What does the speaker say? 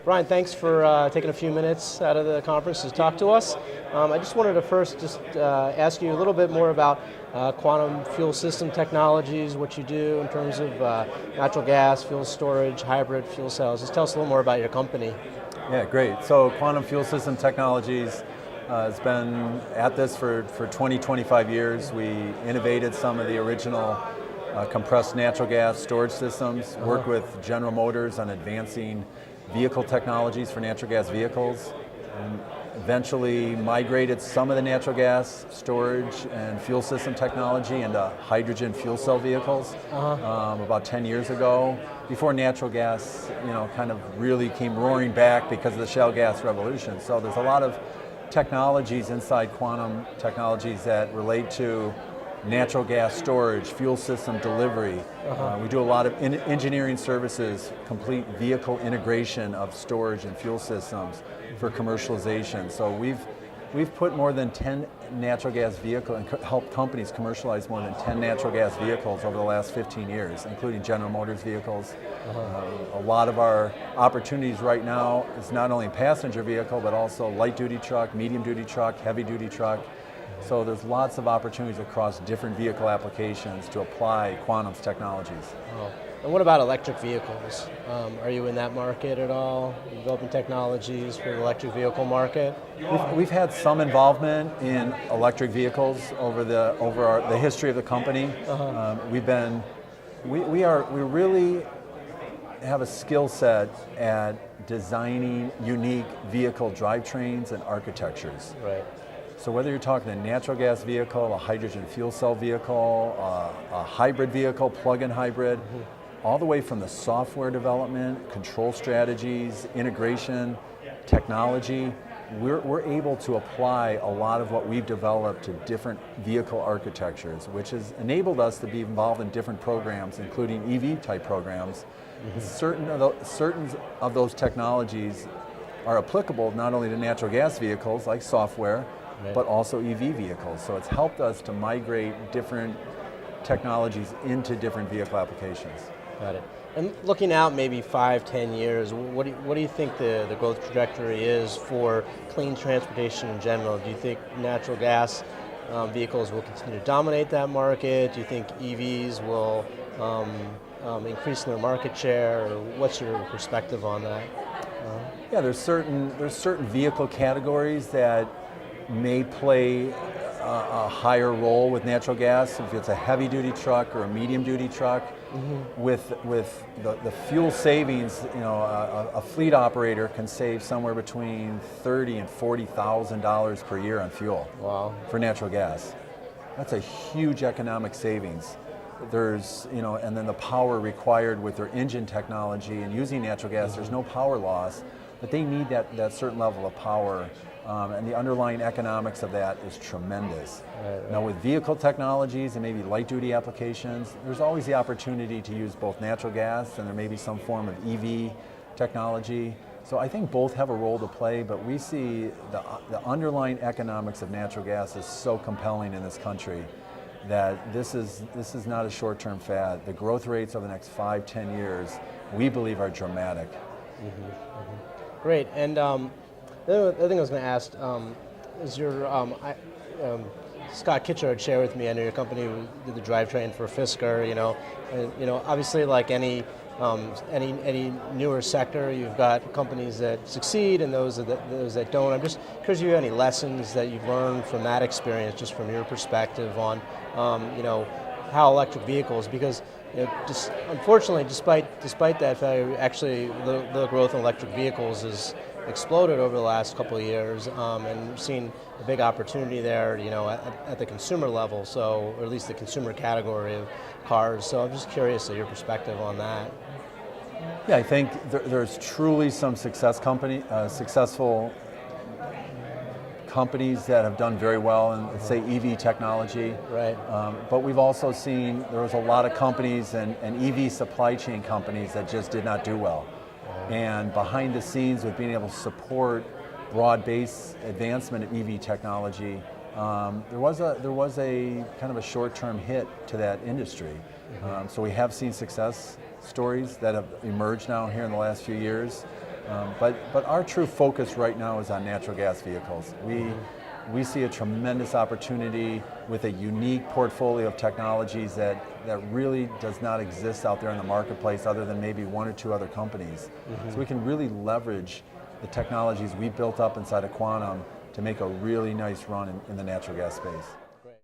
Brian, thanks for taking a few minutes out of the conference to talk to us. I just wanted to first just ask you a little bit more about quantum fuel system technologies, what you do in terms of natural gas, fuel storage, hybrid fuel cells. Just tell us a little more about your company. Yeah, great. So Quantum Fuel System Technologies has been at this for 20, 25 years. We innovated some of the original compressed natural gas storage systems, worked with General Motors on advancing vehicle technologies for natural gas vehicles, and eventually migrated some of the natural gas storage and fuel system technology into hydrogen fuel cell vehicles about 10 years ago, before natural gas kind of really came roaring back because of the shale gas revolution. So there's a lot of technologies inside quantum technologies that relate to natural gas storage, fuel system delivery. We do a lot of engineering services, complete vehicle integration of storage and fuel systems for commercialization. So we've put more than 10 natural gas vehicles and helped companies commercialize more than 10 natural gas vehicles over the last 15 years, including General Motors vehicles. A lot of our opportunities right now is not only passenger vehicle, but also light duty truck, medium duty truck, heavy duty truck. So there's lots of opportunities across different vehicle applications to apply Quantum's technologies. Oh. And what about electric vehicles? Are you in that market at all? Developing technologies for the electric vehicle market? We've had some involvement in electric vehicles over the history of the company. We really have a skill set at designing unique vehicle drivetrains and architectures. Right. So whether you're talking a natural gas vehicle, a hydrogen fuel cell vehicle, a hybrid vehicle, plug-in hybrid, all the way from the software development, control strategies, integration, technology, we're able to apply a lot of what we've developed to different vehicle architectures, which has enabled us to be involved in different programs, including EV type programs. Certain of those technologies are applicable not only to natural gas vehicles like software, but also EV vehicles. So it's helped us to migrate different technologies into different vehicle applications. Got it. And looking out maybe 5-10 years, what do you think the growth trajectory is for clean transportation in general? Do you think natural gas vehicles will continue to dominate that market? Do you think EVs will increase their market share? Or what's your perspective on that? Yeah, there's certain vehicle categories that may play a higher role with natural gas. If it's a heavy duty truck or a medium duty truck, with the fuel savings, a fleet operator can save somewhere between $30,000 and $40,000 per year on fuel. Wow. For natural gas. That's a huge economic savings. There's, and then the power required with their engine technology and using natural gas, there's no power loss, but they need that certain level of power. And the underlying economics of that is tremendous. Right. Now with vehicle technologies and maybe light duty applications, there's always the opportunity to use both natural gas and there may be some form of EV technology. So I think both have a role to play, but we see the underlying economics of natural gas is so compelling in this country that this is not a short-term fad. The growth rates over the next 5-10 years, we believe, are dramatic. Great. And the other thing I was going to ask is Scott Kitcher had shared with me, I know your company did the drivetrain for Fisker, and, obviously like any newer sector, you've got companies that succeed and those that don't. I'm just curious if you have any lessons that you've learned from that experience, just from your perspective on, how electric vehicles, because just unfortunately, despite that failure, actually the growth in electric vehicles has exploded over the last couple of years, and we've seen a big opportunity there, at the consumer level, or at least the consumer category of cars. So I'm just curious of your perspective on that. Yeah, I think there's truly some successful companies that have done very well in, say, EV technology. Right. But we've also seen there was a lot of companies and EV supply chain companies that just did not do well. And behind the scenes with being able to support broad-based advancement of EV technology, there was a kind of a short-term hit to that industry. So we have seen success stories that have emerged now here in the last few years. But our true focus right now is on natural gas vehicles. We see a tremendous opportunity with a unique portfolio of technologies that really does not exist out there in the marketplace other than maybe one or two other companies. So we can really leverage the technologies we built up inside of Quantum to make a really nice run in the natural gas space.